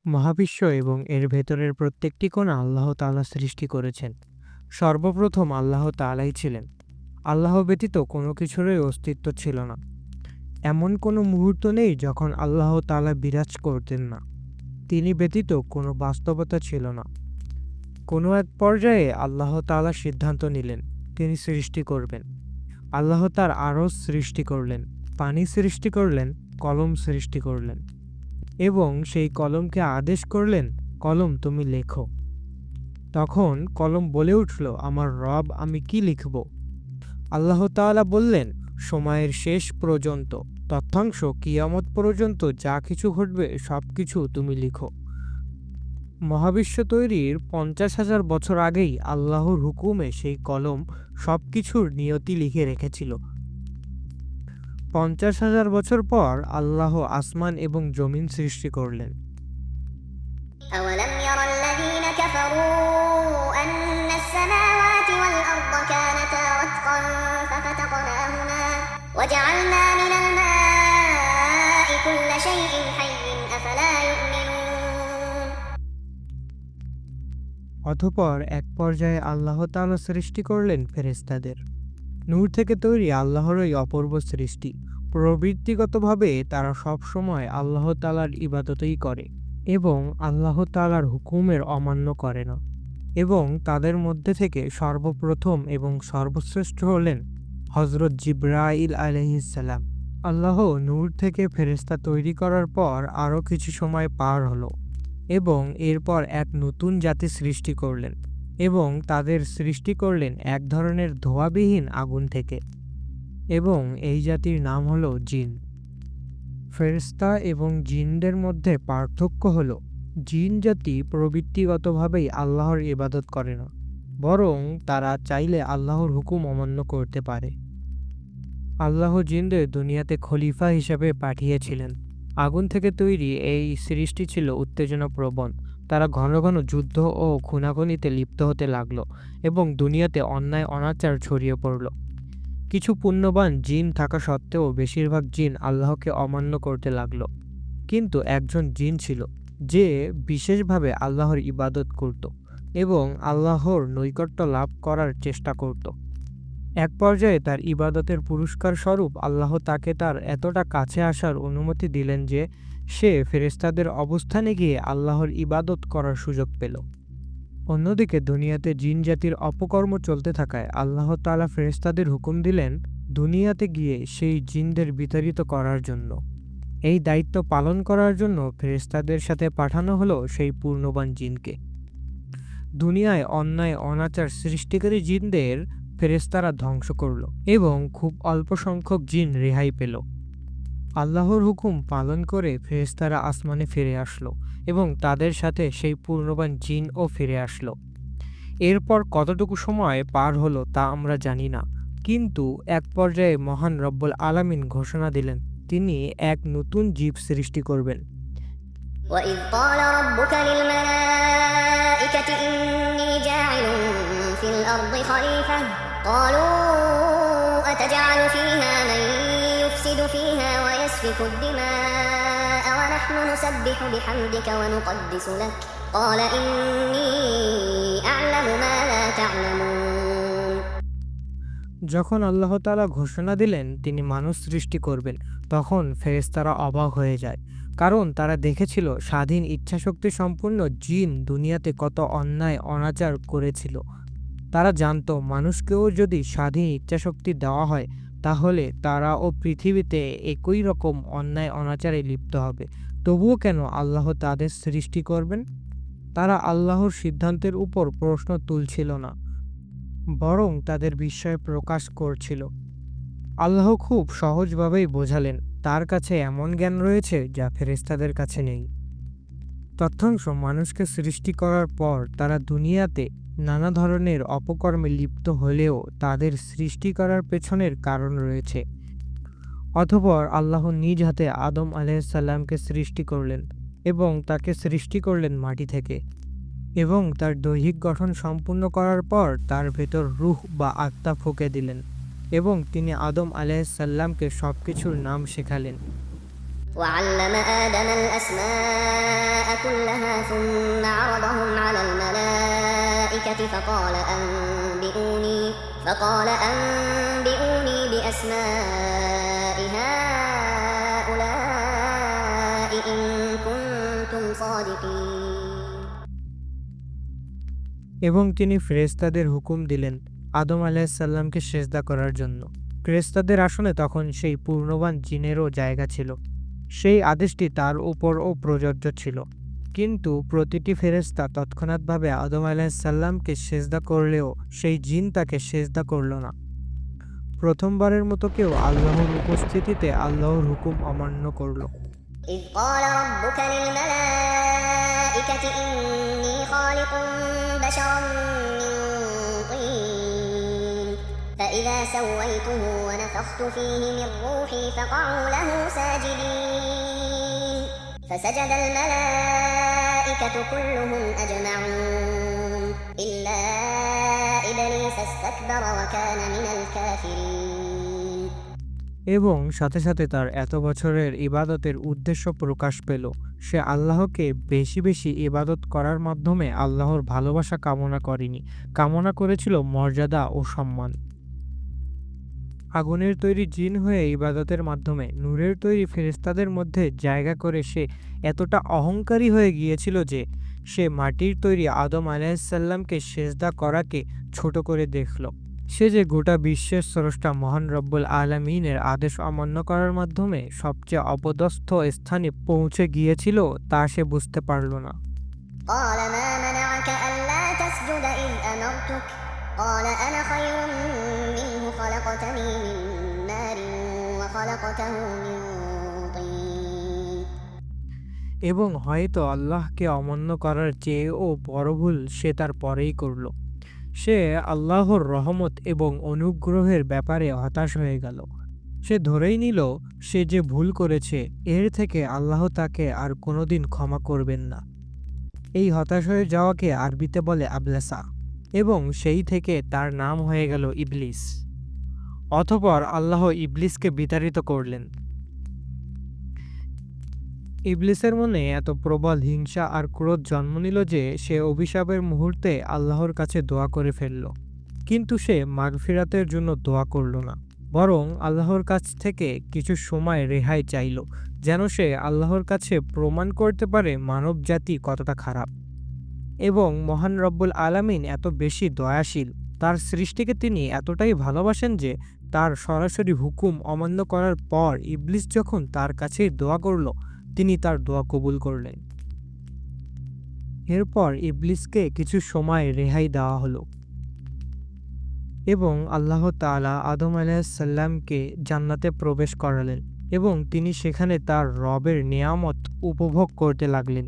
মহাবিশ্ব এবং এর ভেতরের প্রত্যেকটি কোণা আল্লাহ তাআলা সৃষ্টি করেছেন। সর্বপ্রথম আল্লাহ তাআলাই ছিলেন। আল্লাহ ব্যতীত কোনো কিছুরই অস্তিত্ব ছিল না। এমন কোনো মুহূর্ত নেই যখন আল্লাহ তাআলা বিরাজ করতেন না। তিনি ব্যতীত কোনো বাস্তবতা ছিল না। কোনো এক পর্যায়ে আল্লাহ তাআলা সিদ্ধান্ত নিলেন, তিনি সৃষ্টি করবেন। আল্লাহ তার আরশ সৃষ্টি করলেন, পানি সৃষ্টি করলেন, কলম সৃষ্টি করলেন এবং সেই কলমকে আদেশ করলেন, কলম তুমি লেখো। তখন কলম বলে উঠল, আমার রব, আমি কি লিখব? আল্লাহ তাআলা বললেন, সময়ের শেষ পর্যন্ত, তথ্যাংশ কিয়ামত পর্যন্ত যা কিছু ঘটবে সব কিছু তুমি লিখো। মহাবিশ্ব তৈরির 50,000 বছর আগেই আল্লাহর হুকুমে সেই কলম সব কিছুর নিয়তি লিখে রেখেছিল। 50,000 বছর পর আল্লাহ আসমান এবং জমিন সৃষ্টি করলেন। أولم ير الذين كفروا أن السماوات والأرض كانتا رتقا ففتقناهما وجعلنا من الماء كل شيء حي أفلا يؤمنون অতঃপর এক পর্যায়ে আল্লাহ তাআলা সৃষ্টি করলেন ফেরেশতাদের। নূর থেকে তৈরি আল্লাহরই অপূর্ব সৃষ্টি। প্রবৃত্তিগতভাবে তারা সব সময় আল্লাহ তাআলার ইবাদতই করে এবং আল্লাহ তাআলার হুকুমের অমান্য করে না। এবং তাদের মধ্যে থেকে সর্বপ্রথম এবং সর্বশ্রেষ্ঠ হলেন হযরত জিবরাইল আলাইহিস সালাম। আল্লাহ নূর থেকে ফেরেশতা তৈরি করার পর আরও কিছু সময় পার হলো এবং এরপর এক নতুন জাতি সৃষ্টি করলেন এবং তাদের সৃষ্টি করলেন এক ধরনের ধোঁয়াবিহীন আগুন থেকে এবং এই জাতির নাম হলো জিন। ফেরেশতা এবং জিনদের মধ্যে পার্থক্য হলো, জিন জাতি প্রবৃত্তিগতভাবেই আল্লাহর ইবাদত করে না, বরং তারা চাইলে আল্লাহর হুকুম অমান্য করতে পারে। আল্লাহ জিনদের দুনিয়াতে খলিফা হিসেবে পাঠিয়েছিলেন। আগুন থেকে তৈরি এই সৃষ্টি ছিল উত্তেজনাপ্রবণ। তারা ঘন ঘন যুদ্ধ ও খুনাখুনিতে লিপ্ত হতে লাগলো এবং দুনিয়াতে অন্যায় অনাচার ছড়িয়ে পড়ল। কিছু পুণ্যবান জিন থাকা সত্ত্বেও বেশিরভাগ জিন আল্লাহকে অমান্য করতে লাগলো। কিন্তু একজন জিন ছিল যে বিশেষভাবে আল্লাহর ইবাদত করত এবং আল্লাহর নৈকট্য লাভ করার চেষ্টা করত। এক পর্যায়ে তার ইবাদতের পুরস্কার স্বরূপ আল্লাহ তাকে তার এতটা কাছে আসার অনুমতি দিলেন যে সে ফেরেশতাদের অবস্থানে গিয়ে আল্লাহর ইবাদত করার সুযোগ পেল। অন্যদিকে দুনিয়াতে জিন জাতির অপকর্ম চলতে থাকায় আল্লাহ তাআলা ফেরেশতাদের হুকুম দিলেন দুনিয়াতে গিয়ে সেই জিনদের বিতাড়িত করার জন্য। এই দায়িত্ব পালন করার জন্য ফেরেশতাদের সাথে পাঠানো হলো সেই পূর্ণবান জিনকে। দুনিয়ায় অন্যায় অনাচার সৃষ্টিকারী জিনদের ফেরেশতারা ধ্বংস করল এবং খুব অল্প সংখ্যক জিন রেহাই পেল। আল্লাহর হুকুম পালন করে ফেরেশতারা আসমানে ফিরে আসলো এবং তাদের সাথে সেই পূর্ণবান জিনও ফিরে আসলো। এরপর কতটুকু সময় পার হলো তা আমরা জানি না, কিন্তু এক পর্যায়ে মহান রব্বুল আলামিন ঘোষণা দিলেন তিনি এক নতুন জীব সৃষ্টি করবেন। وإذ قال ربك للملائكة إني جاعل في الأرض خليفة قالوا أتجعل فيها من يفسد فيها ويسفك الدماء ونحن نسبح بحمدك ونقدس لك قال إني أعلم ما لا تعلمون যখন আল্লাহ তাআলা ঘোষণা দিলেন তিনি মানুষ সৃষ্টি করবেন, তখন ফেরেশতারা অবাক হয়ে যায়, কারণ তারা দেখেছিল স্বাধীন ইচ্ছাশক্তি সম্পন্ন জিন দুনিয়াতে কত অন্যায় অনাচার করেছিল। তারা জানত মানুষকেও যদি স্বাধীন ইচ্ছাশক্তি দেওয়া হয় তাহলে তারাও পৃথিবীতে একই রকম অন্যায় অনাচারে লিপ্ত হবে। তবুও কেন আল্লাহ তাদের সৃষ্টি করবেন? তারা আল্লাহর সিদ্ধান্তের উপর প্রশ্ন তুলছিল না, বরং তাদের বিস্ময় প্রকাশ করছিল। আল্লাহ খুব সহজভাবেই বোঝালেন তার কাছে এমন জ্ঞান রয়েছে যা ফেরেশতাদের কাছে নেই। তথ্যাংশ মানুষকে সৃষ্টি করার পর তারা দুনিয়াতে নানা ধরনের অপকর্মে লিপ্ত হলেও তাদের সৃষ্টি করার পেছনের কারণ রয়েছে। অতঃপর আল্লাহ নিজ হাতে আদম আলাইহিস সালামকে সৃষ্টি করলেন এবং তাকে সৃষ্টি করলেন মাটি থেকে এবং তার দৈহিক গঠন সম্পূর্ণ করার পর তার ভেতর রূহ বা আত্মা ফুঁকে দিলেন এবং তিনি আদম আলাইহিস সালামকে সবকিছুর নাম শেখালেন। وعلم آدم الأسماء كلها ثم عرضهم على الملائكة فقال أنبئوني بأسماء هؤلاء إن كنتم صادقين এবং তিনি ফেরেশতাদের হুকুম দিলেন আদম আলাইহিসসালামকে সেজদা করার জন্য। ফেরেশতাদের আসনে তখন সেই পূর্ণবান জিনেরও জায়গা ছিল। সেই আদেশটি তার উপরও প্রযোজ্য ছিল। কিন্তু প্রতিটি ফেরেশতা তৎক্ষণাৎভাবে আদম আলাইহিসসালামকে সেজদা করলেও সেই জিন তাকে সেজদা করল না। প্রথমবারের মতো কেউ আল্লাহর উপস্থিতিতে আল্লাহর হুকুম অমান্য করল। إذ قال ربك للملائكة إني خالق بشرا من طين فإذا سويته ونفخت فيه من روحي فقعوا له ساجدين فسجد الملائكة كلهم أجمعون إلا إبليس استكبر وكان من الكافرين এবং সাথে সাথে তার এত বছরের ইবাদতের উদ্দেশ্য প্রকাশ পেল। সে আল্লাহকে বেশি বেশি ইবাদত করার মাধ্যমে আল্লাহর ভালোবাসা কামনা করেনি, কামনা করেছিল মর্যাদা ও সম্মান। আগুনের তৈরি জিন হয়ে ইবাদতের মাধ্যমে নূরের তৈরি ফেরেশতাদের মধ্যে জায়গা করে সে এতটা অহংকারী হয়ে গিয়েছিল যে সে মাটির তৈরি আদম আলাইহিসসালামকে সেজদা করাকে ছোট করে দেখল। সে যে গোটা বিশ্বের স্রষ্টা মহান রব্বুল আলামিনের আদেশ অমান্য করার মাধ্যমে সবচেয়ে অপদস্থ স্থানে পৌঁছে গিয়েছিল তা সে বুঝতে পারল না। قال ما منعك ألا تسجد إذ أمرتك قال أنا خير منه خلقتني من نار وخلقته من طين এবং হয়তো আল্লাহকে অমান্য করার চেয়েও বড় ভুল সে তার পরেই করল। সে আল্লাহর রহমত এবং অনুগ্রহের ব্যাপারে হতাশ হয়ে গেল। সে ধরেই নিল সে যে ভুল করেছে এর থেকে আল্লাহ তাকে আর কোনোদিন ক্ষমা করবেন না। এই হতাশ হয়ে যাওয়াকে আরবিতে বলে আবলাসা, এবং সেই থেকে তার নাম হয়ে গেল ইবলিস। অতঃপর আল্লাহ ইবলিসকে বিতাড়িত করলেন। ইবলিসের মনে এত প্রবল হিংসা আর ক্রোধ জন্ম নিল যে সে অভিশাপের মুহূর্তে আল্লাহর কাছে দোয়া করে ফেলল। কিন্তু সে মাগফিরাতের জন্য দোয়া করল না, বরং আল্লাহর কাছ থেকে কিছু সময় রেহাই চাইল, যেন সে আল্লাহর কাছে প্রমাণ করতে পারে মানব জাতি কতটা খারাপ। এবং মহান রব্বুল আলামিন এত বেশি দয়াশীল, তার সৃষ্টিকে তিনি এতটাই ভালোবাসেন যে তার সরাসরি হুকুম অমান্য করার পর ইবলিস যখন তার কাছেই দোয়া করল, তিনি তার দোয়া কবুল করলেন। এরপর ইবলিসকে কিছু সময় রেহাই দেওয়া হলো এবং আল্লাহ তাআলা আদম আলাইহিসসালামকে জান্নাতে প্রবেশ করালেন এবং তিনি সেখানে তার রবের নেয়ামত উপভোগ করতে লাগলেন।